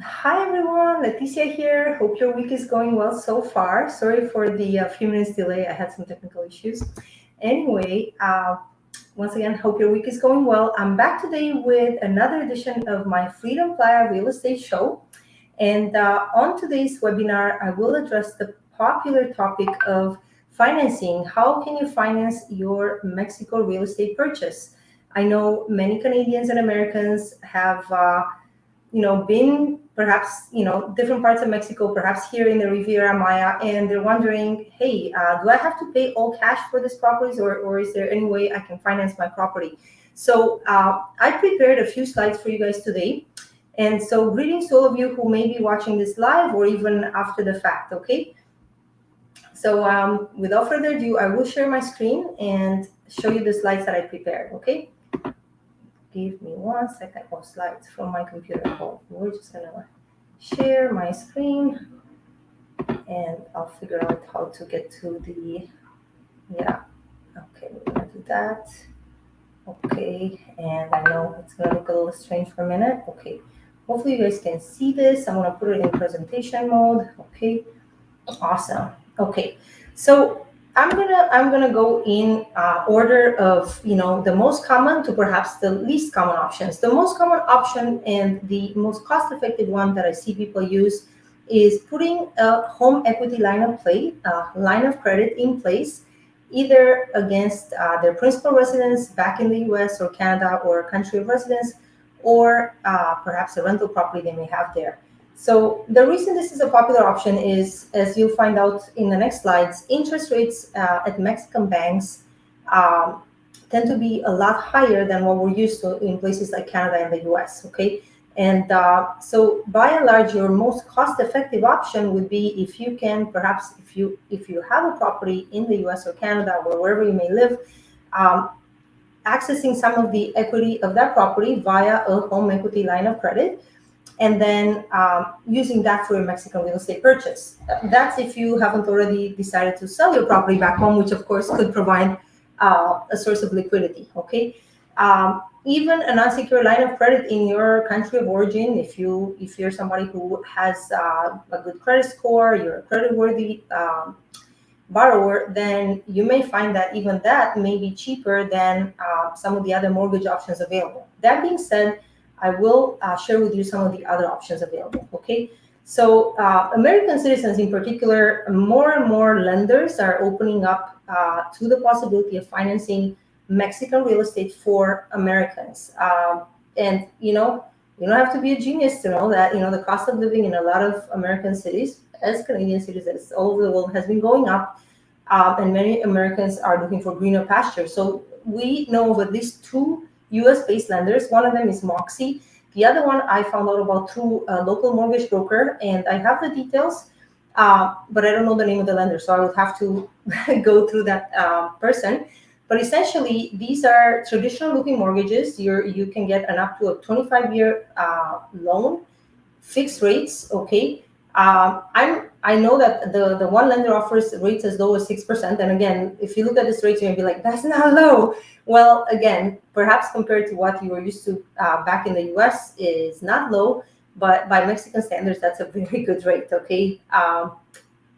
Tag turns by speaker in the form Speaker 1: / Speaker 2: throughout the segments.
Speaker 1: Hi everyone, Leticia here. Hope your week is going well so far. Sorry for the few minutes delay. I had some technical issues. Anyway, once again, hope your week is going well. I'm back today with another edition of my Freedom Playa Real Estate Show. And on today's webinar, I will address the popular topic of financing. How can you finance your Mexico real estate purchase? I know many Canadians and Americans have been perhaps, different parts of Mexico, perhaps here in the Riviera Maya, and they're wondering, hey, do I have to pay all cash for these properties, or is there any way I can finance my property? So I prepared a few slides for you guys today. And so greetings to all of you who may be watching this live or even after the fact, okay? So without further ado, I will share my screen and show you the slides that I prepared, okay? Give me 1 second. Oh, slides from my computer. Oh, we're just gonna share my screen and I'll figure out how to get to the, yeah, okay, we're gonna do that. Okay, and I know it's gonna look a little strange for a minute. Okay, hopefully you guys can see this. I'm gonna put it in presentation mode. Okay, awesome. Okay, so I'm gonna go in order of the most common to perhaps the least common options. The most common option and the most cost-effective one that I see people use is putting a home equity line of credit in place, either against their principal residence back in the U.S. or Canada or country of residence, or perhaps a rental property they may have there. So the reason this is a popular option is, as you'll find out in the next slides, interest rates at Mexican banks tend to be a lot higher than what we're used to in places like Canada and the US, okay? And so by and large, your most cost-effective option would be if you can, perhaps if you have a property in the US or Canada or wherever you may live, accessing some of the equity of that property via a home equity line of credit, and then using that for a Mexican real estate purchase. That's if you haven't already decided to sell your property back home, which of course could provide a source of liquidity, okay? Even an unsecured line of credit in your country of origin, if you're somebody who has a good credit score, you're a credit-worthy borrower, then you may find that even that may be cheaper than some of the other mortgage options available. That being said, I will share with you some of the other options available, okay? So American citizens in particular, more and more lenders are opening up to the possibility of financing Mexican real estate for Americans. And, you don't have to be a genius to know that, the cost of living in a lot of American cities, as Canadian citizens all over the world, has been going up. And many Americans are looking for greener pastures. So we know of at least two US-based lenders. One of them is Moxie. The other one I found out about through a local mortgage broker, and I have the details, but I don't know the name of the lender, so I would have to go through that person. But essentially, these are traditional-looking mortgages. You can get an up to a 25-year loan, fixed rates, okay? I know that the one lender offers rates as low as 6%. And again, if you look at this rate, you're gonna be like, that's not low. Well, again, perhaps compared to what you were used to back in the US is not low, but by Mexican standards, that's a very good rate, okay?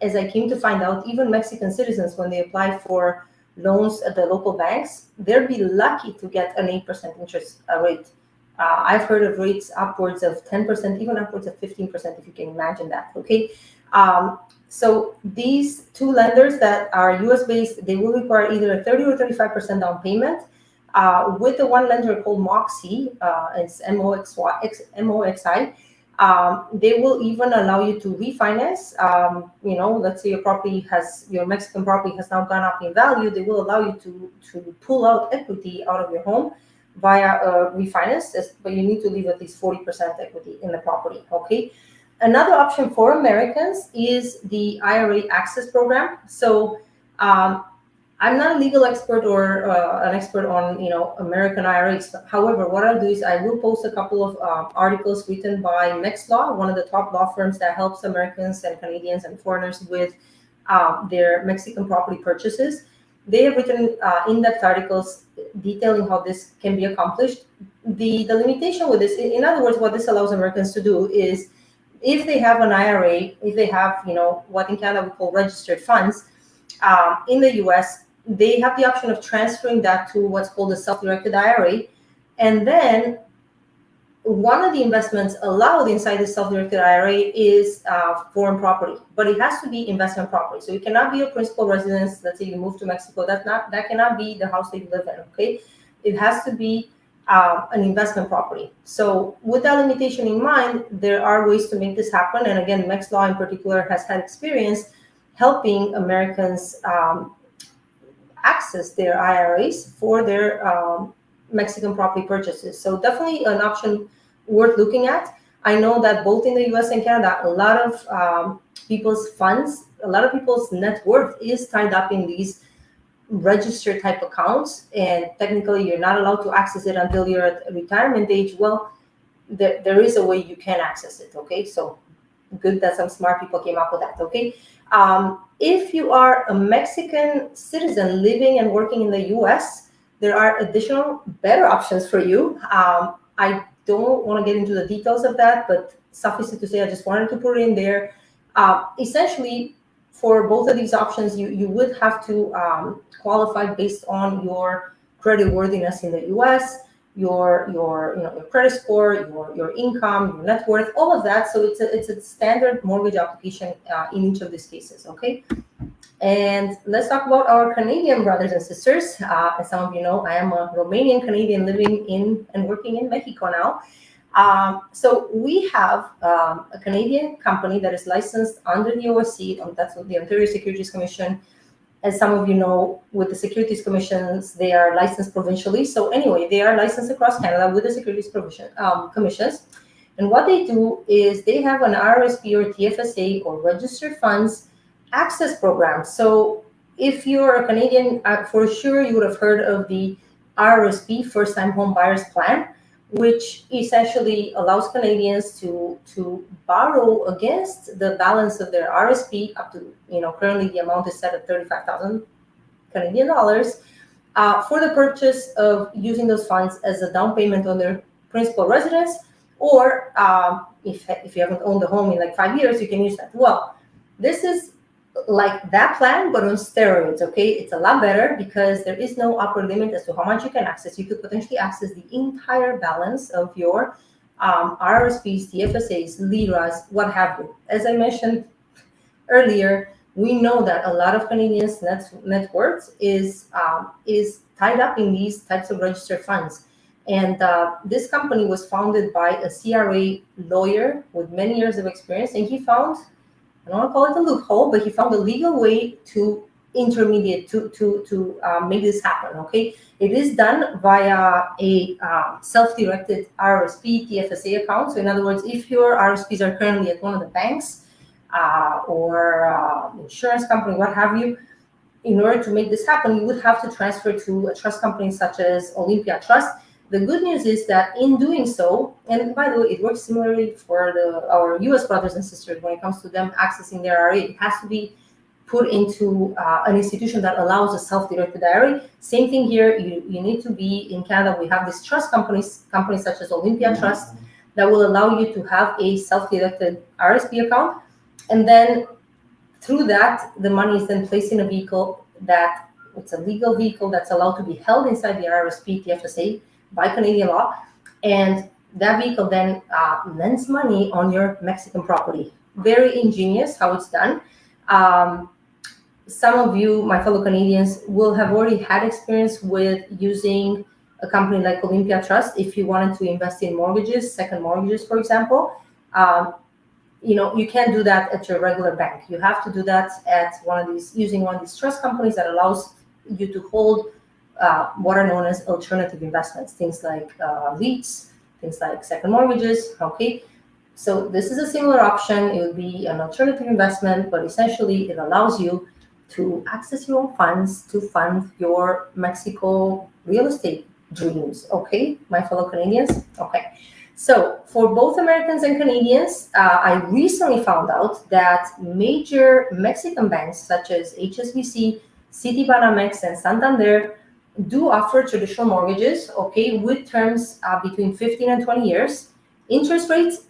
Speaker 1: As I came to find out, even Mexican citizens, when they apply for loans at the local banks, they'll be lucky to get an 8% interest rate. I've heard of rates upwards of 10%, even upwards of 15%, if you can imagine that, okay? So these two lenders that are US-based, they will require either a 30 or 35% down payment. With the one lender called Moxie, it's MOXI, they will even allow you to refinance. Let's say your Mexican property has now gone up in value, they will allow you to pull out equity out of your home via refinance, but you need to leave at least 40% equity in the property, okay? Another option for Americans is the IRA Access Program. So I'm not a legal expert or an expert on, American IRAs. However, what I'll do is I will post a couple of articles written by Law, one of the top law firms that helps Americans and Canadians and foreigners with their Mexican property purchases. They have written in-depth articles detailing how this can be accomplished. The limitation with this, in other words, what this allows Americans to do is if they have an IRA, if they have, what in Canada we call registered funds, in the US, they have the option of transferring that to what's called a self-directed IRA. And then one of the investments allowed inside the self-directed IRA is foreign property, but it has to be investment property. So it cannot be a principal residence. Let's say you move to Mexico, that cannot be the house that you live in. Okay, it has to be an investment property. So with that limitation in mind, there are ways to make this happen. And again, Mex Law in particular has had experience helping Americans access their IRAs for their Mexican property purchases. So definitely an option worth looking at. I know that both in the US and Canada, a lot of people's funds, a lot of people's net worth is tied up in these registered type accounts, and technically you're not allowed to access it until you're at retirement age. Well, there is a way you can access it. Okay, so good that some smart people came up with that. Okay, if you are a Mexican citizen living and working in the US, there are additional better options for you. I don't want to get into the details of that, but suffice it to say, I just wanted to put it in there. Essentially, for both of these options, you would have to qualify based on your credit worthiness in the US, your credit score, your income, your net worth, all of that. So it's a standard mortgage application in each of these cases. Okay. And let's talk about our Canadian brothers and sisters. As some of you know, I am a Romanian Canadian living in and working in Mexico now. So we have a Canadian company that is licensed under the OSC, that's the Ontario Securities Commission. As some of you know, with the Securities Commissions, they are licensed provincially. So anyway, they are licensed across Canada with the Securities Commissions. And what they do is they have an RRSP or TFSA or registered funds access program. So if you're a Canadian, for sure you would have heard of the RRSP, First Time Home Buyers Plan, which essentially allows Canadians to borrow against the balance of their RSP up to, currently the amount is set at 35,000 Canadian dollars for the purchase of using those funds as a down payment on their principal residence, or if you haven't owned a home in like 5 years, you can use that. Well, this is like that plan, but on steroids. Okay, it's a lot better because there is no upper limit as to how much you can access. You could potentially access the entire balance of your RRSPs, TFSAs, LIRAs, what have you. As I mentioned earlier, we know that a lot of Canadians' net worth is tied up in these types of registered funds. And this company was founded by a CRA lawyer with many years of experience, and he found, I don't want to call it a loophole, but he found a legal way to intermediate to make this happen. Okay, it is done via a self-directed RRSP TFSA account. So in other words, if your RRSPs are currently at one of the banks or insurance company, what have you, in order to make this happen, you would have to transfer to a trust company such as Olympia Trust. The good news is that in doing so, and by the way, it works similarly for our US brothers and sisters when it comes to them accessing their IRA. It has to be put into an institution that allows a self-directed IRA. Same thing here, you need to be in Canada. We have these trust companies such as Olympia Trust that will allow you to have a self-directed RSP account. And then through that, the money is then placed in a vehicle that it's a legal vehicle that's allowed to be held inside the RRSP TFSA by Canadian law, and that vehicle then lends money on your Mexican property. Very ingenious how it's done. Some of you, my fellow Canadians, will have already had experience with using a company like Olympia Trust if you wanted to invest in mortgages, second mortgages, for example. You can't do that at your regular bank. You have to do that at using one of these trust companies that allows you to hold what are known as alternative investments, things like REITs, things like second mortgages. Okay, so this is a similar option. It would be an alternative investment, but essentially it allows you to access your own funds to fund your Mexico real estate dreams. Okay, my fellow Canadians. Okay, so for both Americans and Canadians, I recently found out that major Mexican banks such as HSBC, Citibanamex, and Santander do offer traditional mortgages, okay, with terms between 15 and 20 years. Interest rates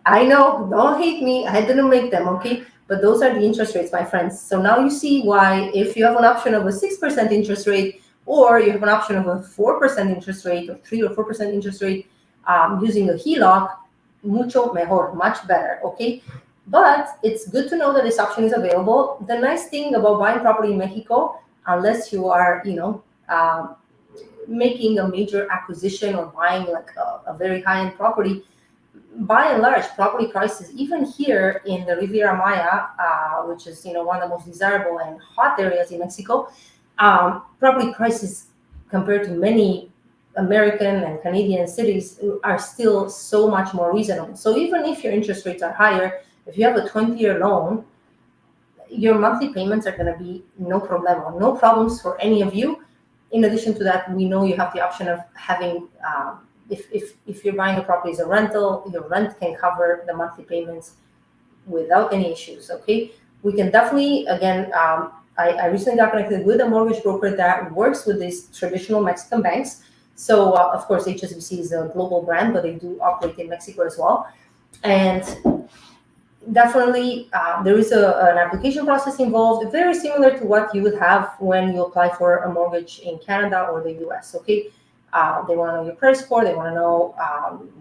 Speaker 1: I know, don't hate me. I didn't make them, okay? But those are the interest rates, my friends. So now you see why, if you have an option of a 6% interest rate, or you have an option of a 4% interest rate, or 3 or 4% interest rate, using a HELOC, mucho mejor, much better, okay? But it's good to know that this option is available. The nice thing about buying property in Mexico, unless you are, making a major acquisition or buying like a very high-end property, by and large, property prices, even here in the Riviera Maya, which is one of the most desirable and hot areas in Mexico, property prices compared to many American and Canadian cities are still so much more reasonable. So even if your interest rates are higher, if you have a 20-year loan, your monthly payments are going to be no problem, no problems for any of you. In addition to that, we know you have the option of having, if you're buying a property as a rental, your rent can cover the monthly payments without any issues, okay? We can definitely, again, I recently got connected with a mortgage broker that works with these traditional Mexican banks. So, of course, HSBC is a global brand, but they do operate in Mexico as well. And definitely, there is an application process involved, very similar to what you would have when you apply for a mortgage in Canada or the US, okay? They want to know your credit score. They want to know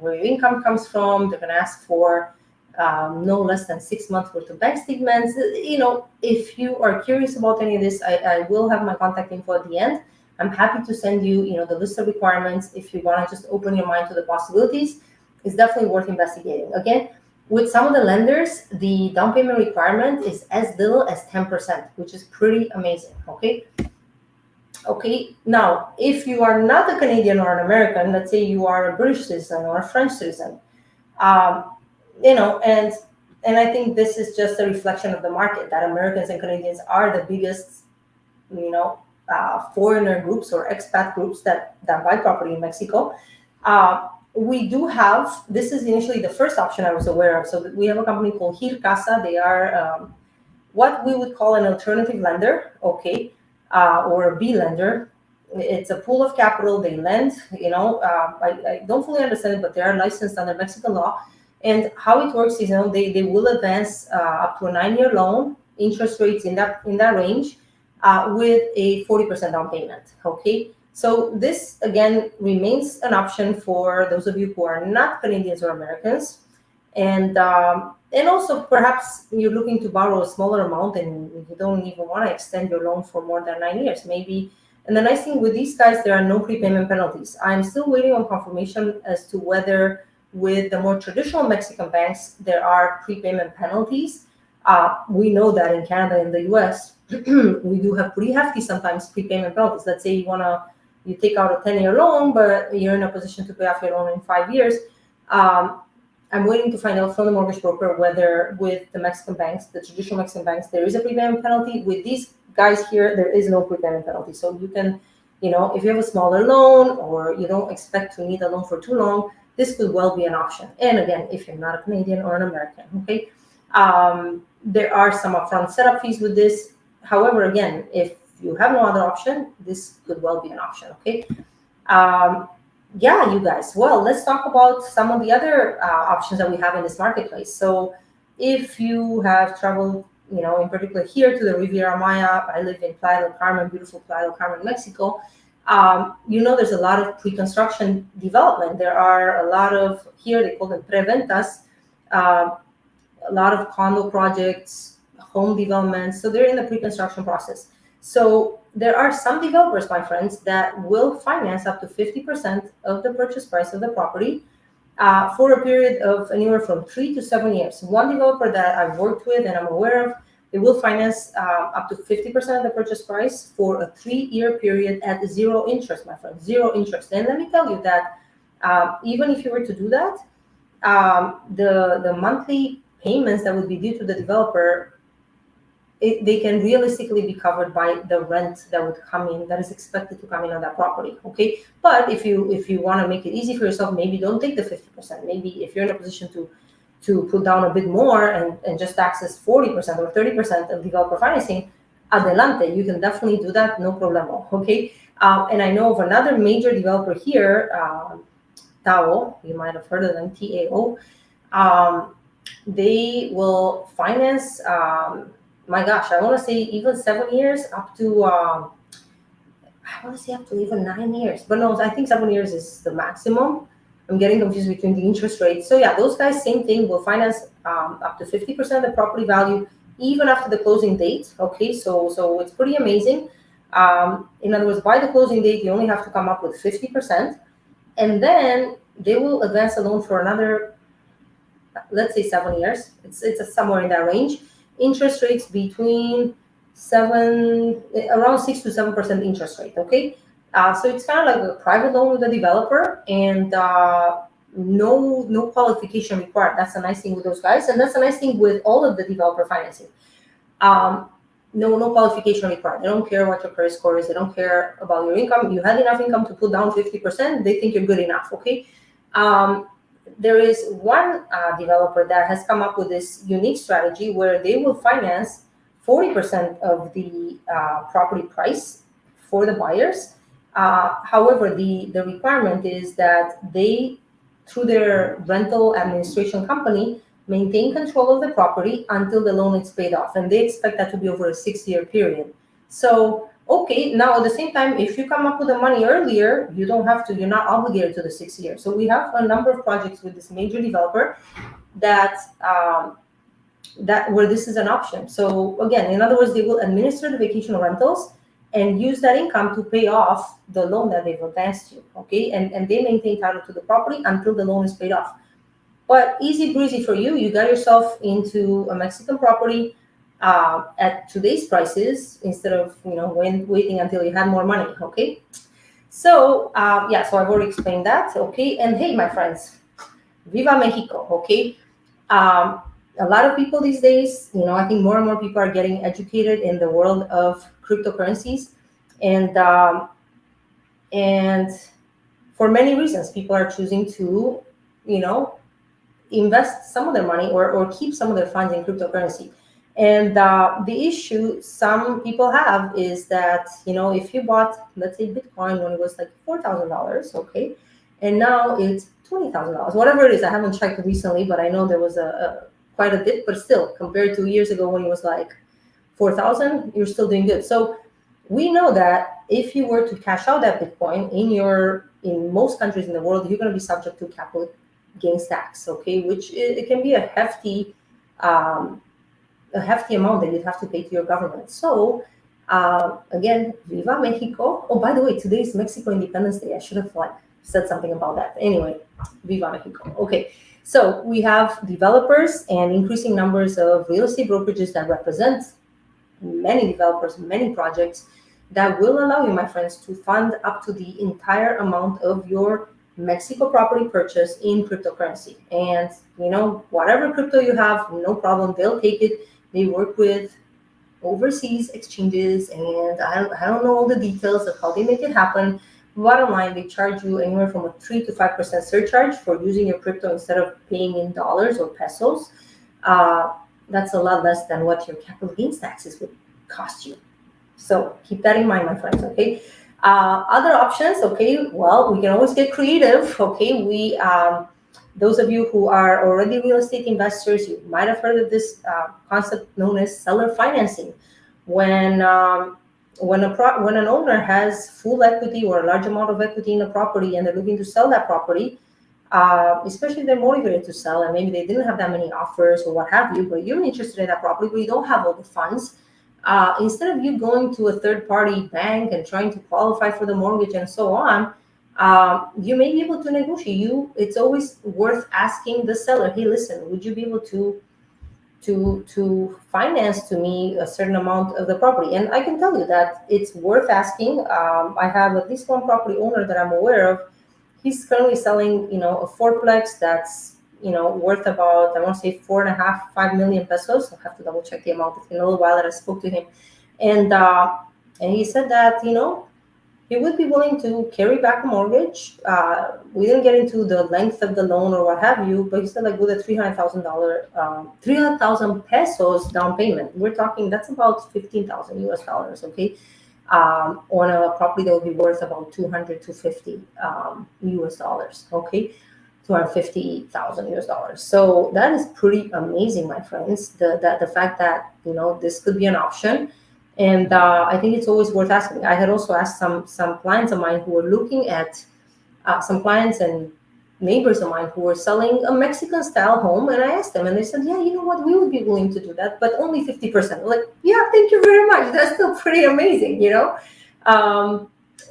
Speaker 1: where your income comes from. They're going to ask for no less than 6 months worth of bank statements. If you are curious about any of this, I will have my contact info at the end. I'm happy to send you, the list of requirements. If you want to just open your mind to the possibilities, it's definitely worth investigating. Again, with some of the lenders, the down payment requirement is as little as 10%, which is pretty amazing, okay? Okay, now, if you are not a Canadian or an American, let's say you are a British citizen or a French citizen, and I think this is just a reflection of the market, that Americans and Canadians are the biggest, foreigner groups or expat groups that buy property in Mexico. We do have, this is initially the first option I was aware of. So we have a company called Hir Casa. They are what we would call an alternative lender, okay, or a B lender. It's a pool of capital. They lend, I don't fully understand it, but they are licensed under Mexican law. And how it works is, they will advance up to a 9-year loan, interest rates in that range, with a 40% down payment, okay? So this, again, remains an option for those of you who are not Canadians or Americans. And also, perhaps you're looking to borrow a smaller amount and you don't even want to extend your loan for more than 9 years, maybe. And the nice thing with these guys, there are no prepayment penalties. I'm still waiting on confirmation as to whether with the more traditional Mexican banks, there are prepayment penalties. We know that in Canada and the US, we do have pretty hefty sometimes prepayment penalties. Let's say you take out a 10-year loan, but you're in a position to pay off your loan in 5 years. I'm waiting to find out from the mortgage broker whether with the Mexican banks, the traditional Mexican banks, there is a prepayment penalty. With these guys here, there is no prepayment penalty. So you can, if you have a smaller loan or you don't expect to need a loan for too long, this could well be an option. And again, if you're not a Canadian or an American, okay? There are some upfront setup fees with this. However, again, if you have no other option, this could well be an option, okay? Yeah, you guys. Well, let's talk about some of the other options that we have in this marketplace. So if you have traveled, in particular here to the Riviera Maya, I live in Playa del Carmen, beautiful Playa del Carmen, Mexico. There's a lot of pre-construction development. There are a lot of, here they call them preventas, a lot of condo projects, home developments. So they're in the pre-construction process. So there are some developers, my friends, that will finance up to 50% of the purchase price of the property for a period of anywhere from 3 to 7 years. One developer that I've worked with and I'm aware of, they will finance up to 50% of the purchase price for a 3-year period at 0 interest, my friend, 0 interest. And let me tell you that even if you were to do that, the monthly payments that would be due to the developer, they can realistically be covered by the rent that would come in, that is expected to come in on that property, okay? But if you want to make it easy for yourself, maybe don't take the 50%. Maybe if you're in a position to put down a bit more and just access 40% or 30% of developer financing, adelante, you can definitely do that, no problemo, okay? And I know of another major developer here, Tao, you might have heard of them, TAO. Um, they will finance, my gosh, I want to say even 7 years up to, I want to say up to even 9 years. But no, I think 7 years is the maximum. I'm getting confused between the interest rates. So yeah, those guys, same thing, will finance up to 50% of the property value, even after the closing date. Okay, so it's pretty amazing. In other words, by the closing date, you only have to come up with 50%, and then they will advance a loan for another, let's say, 7 years. It's somewhere in that range. Interest rates between around 6 to 7% interest rate. Okay, so it's kind of like a private loan with the developer, and no qualification required. That's the nice thing with those guys, and that's the nice thing with all of the developer financing. Um, no qualification required. They don't care what your credit score is. They don't care about your income. You had enough income to put down 50%. They think you're good enough. Okay. Um, there is one developer that has come up with this unique strategy where they will finance 40% of the property price for the buyers. However, the requirement is that they, through their rental administration company, maintain control of the property until the loan is paid off, and they expect that to be over a 6-year period. So, okay, now at the same time, if you come up with the money earlier, you don't have to, you're not obligated to the 6 years. So we have a number of projects with this major developer that where this is an option. So again, in other words, they will administer the vacation rentals and use that income to pay off the loan that they've advanced you. Okay, and they maintain title to the property until the loan is paid off. But easy breezy for you. You got yourself into a Mexican property at today's prices instead of waiting until you had more money. Okay. So yeah, so I've already explained that. Okay. And hey, my friends, Viva Mexico. Okay. A lot of people these days, I think more and more people are getting educated in the world of cryptocurrencies, and for many reasons, people are choosing to, invest some of their money or keep some of their funds in cryptocurrency. And the issue some people have is that, if you bought, let's say, Bitcoin when it was like $4,000, okay, and now it's $20,000, whatever it is. I haven't checked recently, but I know there was a quite a bit, but still, compared to years ago when it was like 4,000, you're still doing good. So we know that if you were to cash out that Bitcoin in most countries in the world, you're going to be subject to capital gains tax, okay, which it can be a hefty amount that you'd have to pay to your government. So again, Viva Mexico. Oh, by the way, today is Mexico Independence Day. I should have said something about that. Anyway, Viva Mexico. Okay, so we have developers and increasing numbers of real estate brokerages that represent many developers, many projects that will allow you, my friends, to fund up to the entire amount of your Mexico property purchase in cryptocurrency. And whatever crypto you have, no problem, they'll take it. They work with overseas exchanges, and I don't know all the details of how they make it happen. Bottom line, they charge you anywhere from a 3 to 5% surcharge for using your crypto instead of paying in dollars or pesos. That's a lot less than what your capital gains taxes would cost you. So keep that in mind, my friends. Okay. Other options. Okay. Well, we can always get creative. Okay. Those of you who are already real estate investors, you might have heard of this concept known as seller financing. When an owner has full equity or a large amount of equity in a property and they're looking to sell that property, especially if they're motivated to sell and maybe they didn't have that many offers or what have you, but you're interested in that property, but you don't have all the funds. Instead of you going to a third-party bank and trying to qualify for the mortgage and so on, you may be able to negotiate. It's always worth asking the seller, hey, listen, would you be able to finance to me a certain amount of the property? And I can tell you that it's worth asking. I have at least one property owner that I'm aware of. He's currently selling, a fourplex that's, worth about, I want to say 4.5, 5 million pesos. I'll have to double check the amount. It's been a little while that I spoke to him. And he said that, he would be willing to carry back a mortgage. We didn't get into the length of the loan or what have you, but he said with a $300,000, 300,000 pesos down payment. We're talking, that's about 15,000 US dollars, okay? On a property that would be worth about 200 to 50 US dollars, okay? $250,000. So that is pretty amazing, my friends. The fact that this could be an option, and I think it's always worth asking. I had also asked some clients of mine who were looking at some clients and neighbors of mine who were selling a Mexican style home, and I asked them, and they said, "Yeah, you know what? We would be willing to do that, but only 50%." I'm like, yeah, thank you very much. That's still pretty amazing. Um,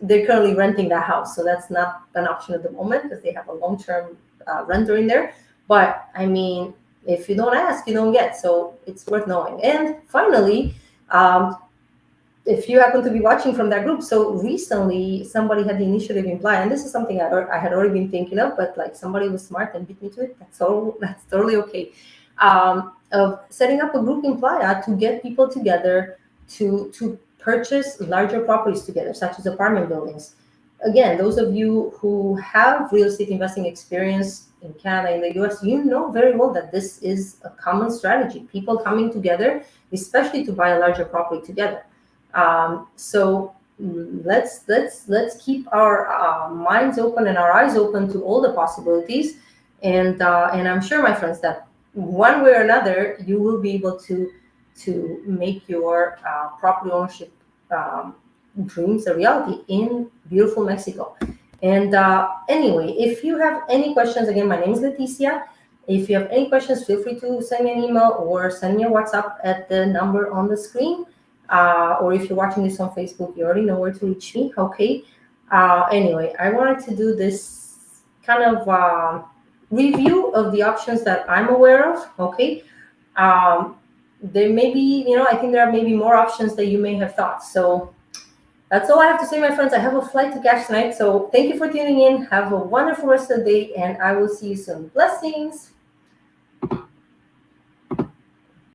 Speaker 1: they're currently renting that house, so that's not an option at the moment because they have a long-term renter in there. But I mean, if you don't ask, you don't get. So it's worth knowing. And finally, if you happen to be watching from that group, so recently somebody had the initiative in Playa, and this is something I had already been thinking of, but like somebody was smart and beat me to it. That's totally okay. Of setting up a group in Playa to get people together to purchase larger properties together, such as apartment buildings. Again, those of you who have real estate investing experience in Canada, in the US, you know very well that this is a common strategy. People coming together, especially to buy a larger property together. So let's keep our minds open and our eyes open to all the possibilities, and I'm sure, my friends, that one way or another you will be able to make your property ownership dreams a reality in beautiful Mexico. And anyway, if you have any questions, again, my name is Leticia. If you have any questions, feel free to send me an email or send me a WhatsApp at the number on the screen. Or if you're watching this on Facebook, you already know where to reach me. Okay. Anyway, I wanted to do this kind of review of the options that I'm aware of. Okay. There may be, I think there are maybe more options that you may have thought. So that's all I have to say, my friends. I have a flight to catch tonight. So thank you for tuning in. Have a wonderful rest of the day, and I will see you soon. Blessings.